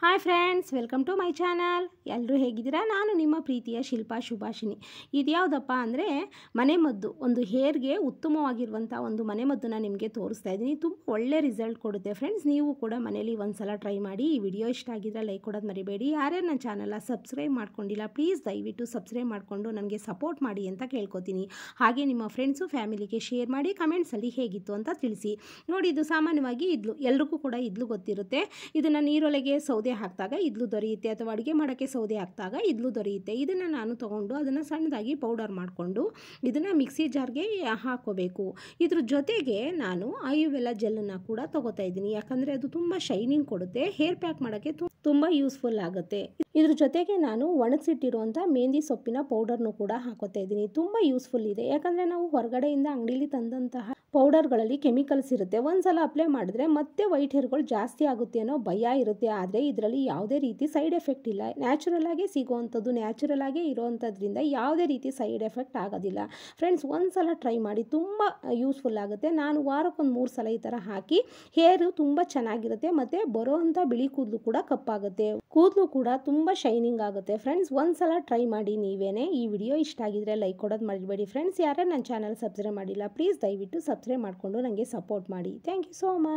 Hi friends, welcome to my channel. ಎಲ್ಲರೂ ಹೇಗಿದ್ದೀರಾ? ನಾನು ನಿಮ್ಮ ಪ್ರೀತಿಯ ಶಿಲ್ಪಾ ಶುಭಾಷಿಣಿ. ಇದ್ಯಾವುದಪ್ಪ ಅಂದರೆ ಮನೆಮದ್ದು, ಒಂದು ಹೇರ್ಗೆ ಉತ್ತಮವಾಗಿರುವಂಥ ಒಂದು ಮನೆಮದ್ದನ್ನು ನಿಮಗೆ ತೋರಿಸ್ತಾ ಇದ್ದೀನಿ. ತುಂಬ ಒಳ್ಳೆ ರಿಸಲ್ಟ್ ಕೊಡುತ್ತೆ ಫ್ರೆಂಡ್ಸ್. ನೀವು ಕೂಡ ಮನೇಲಿ ಒಂದು ಸಲ ಟ್ರೈ ಮಾಡಿ. ಈ ವಿಡಿಯೋ ಇಷ್ಟ ಆಗಿದ್ರೆ ಲೈಕ್ ಕೊಡೋದು ಮರಿಬೇಡಿ. ಯಾರ್ಯಾರು ನನ್ನ ಚಾನಲ್ನ ಸಬ್ಸ್ಕ್ರೈಬ್ ಮಾಡ್ಕೊಂಡಿಲ್ಲ, ಪ್ಲೀಸ್ ದಯವಿಟ್ಟು ಸಬ್ಸ್ಕ್ರೈಬ್ ಮಾಡಿಕೊಂಡು ನನಗೆ ಸಪೋರ್ಟ್ ಮಾಡಿ ಅಂತ ಕೇಳ್ಕೊತೀನಿ. ಹಾಗೆ ನಿಮ್ಮ ಫ್ರೆಂಡ್ಸು ಫ್ಯಾಮಿಲಿಗೆ ಶೇರ್ ಮಾಡಿ, ಕಮೆಂಟ್ಸಲ್ಲಿ ಹೇಗಿತ್ತು ಅಂತ ತಿಳಿಸಿ. ನೋಡಿ, ಇದು ಸಾಮಾನ್ಯವಾಗಿ ಇದ್ಲು, ಎಲ್ರಿಗೂ ಕೂಡ ಇದ್ಲು ಗೊತ್ತಿರುತ್ತೆ. ಇದನ್ನು ನೀರೊಳಗೆ ಸೌದೆ ಹಾಕಿದಾಗ ಇದ್ಲು ದೊರೆಯುತ್ತೆ, ಅಥವಾ ಅಡುಗೆ ಮಾಡೋಕ್ಕೆ ಸೌದೆ ಹಾಕಿದಾಗ ಇದ್ಲು ದೊರೆಯುತ್ತೆ. ಇದನ್ನು ನಾನು ತೊಗೊಂಡು ಅದನ್ನು ಸಣ್ಣದಾಗಿ ಪೌಡರ್ ಮಾಡಿಕೊಂಡು ಇದನ್ನು ಮಿಕ್ಸಿ ಜಾರ್ಗೆ ಹಾಕೋಬೇಕು. ಇದ್ರ ಜೊತೆಗೆ ನಾನು ಆಯುರ್ವೇದ ಜೆಲ್ಲನ್ನು ಕೂಡ ತೊಗೋತಾ ಇದ್ದೀನಿ, ಯಾಕಂದರೆ ಅದು ತುಂಬ ಶೈನಿಂಗ್ ಕೊಡುತ್ತೆ. ಹೇರ್ ಪ್ಯಾಕ್ ಮಾಡೋಕ್ಕೆ ತುಂಬ ಯೂಸ್ಫುಲ್ ಆಗುತ್ತೆ. ಇದ್ರ ಜೊತೆಗೆ ನಾನು ಒಣಗಿಸಿಟ್ಟಿರುವಂಥ ಮೆಹಂದಿ ಸೊಪ್ಪಿನ ಪೌಡರ್ನು ಕೂಡ ಹಾಕೋತಾ ಇದ್ದೀನಿ. ತುಂಬ ಯೂಸ್ಫುಲ್ ಇದೆ, ಯಾಕಂದರೆ ನಾವು ಹೊರಗಡೆಯಿಂದ ಅಂಗಡಿಲಿ ತಂದಂತಹ ಪೌಡರ್ಗಳಲ್ಲಿ ಕೆಮಿಕಲ್ಸ್ ಇರುತ್ತೆ. ಒಂದು ಸಲ ಅಪ್ಲೈ ಮಾಡಿದ್ರೆ ಮತ್ತೆ ವೈಟ್ ಹೇರ್ಗಳು ಜಾಸ್ತಿ ಆಗುತ್ತೆ ಅನ್ನೋ ಭಯ ಇರುತ್ತೆ. ಆದರೆ ಇದರಲ್ಲಿ ಯಾವುದೇ ರೀತಿ ಸೈಡ್ ಎಫೆಕ್ಟ್ ಇಲ್ಲ. ನ್ಯಾಚುರಲ್ ಆಗೇ ಸಿಗೋವಂಥದ್ದು, ನ್ಯಾಚುರಲ್ ಆಗೇ ಇರೋವಂಥದ್ರಿಂದ ಯಾವುದೇ ರೀತಿ ಸೈಡ್ ಎಫೆಕ್ಟ್ ಆಗೋದಿಲ್ಲ. ಫ್ರೆಂಡ್ಸ್, ಒಂದು ಸಲ ಟ್ರೈ ಮಾಡಿ, ತುಂಬ ಯೂಸ್ಫುಲ್ ಆಗುತ್ತೆ. ನಾನು ವಾರಕ್ಕೊಂದು 3 ಸಲ ಈ ಥರ ಹಾಕಿ ಹೇರು ತುಂಬ ಚೆನ್ನಾಗಿರುತ್ತೆ. ಮತ್ತು ಬರೋವಂಥ ಬಿಳಿ ಕೂದಲು ಕೂಡ ಕಪ್ಪಾಗುತ್ತೆ, ಕೂದಲು ಕೂಡ ತುಂಬ ಶೈನಿಂಗ್ ಆಗುತ್ತೆ. ಫ್ರೆಂಡ್ಸ್, ಒಂದು ಸಲ ಟ್ರೈ ಮಾಡಿ ನೀವೇನೆ. ಈ ವಿಡಿಯೋ ಇಷ್ಟ ಆಗಿದ್ರೆ ಲೈಕ್ ಕೊಡೋದು ಮರಿಬೇಡಿ. ಫ್ರೆಂಡ್ಸ್, ಯಾರೇ ನನ್ನ ಚಾನಲ್ ಸಬ್ಸ್ಕ್ರೈಬ್ ಮಾಡಿಲ್ಲ, ಪ್ಲೀಸ್ ದಯವಿಟ್ಟು ಸಬ್ಸ್ಕ್ರೈಬ್ ಮಾಡಿಕೊಂಡು ನನಗೆ ಸಪೋರ್ಟ್ ಮಾಡಿ. Thank you so much.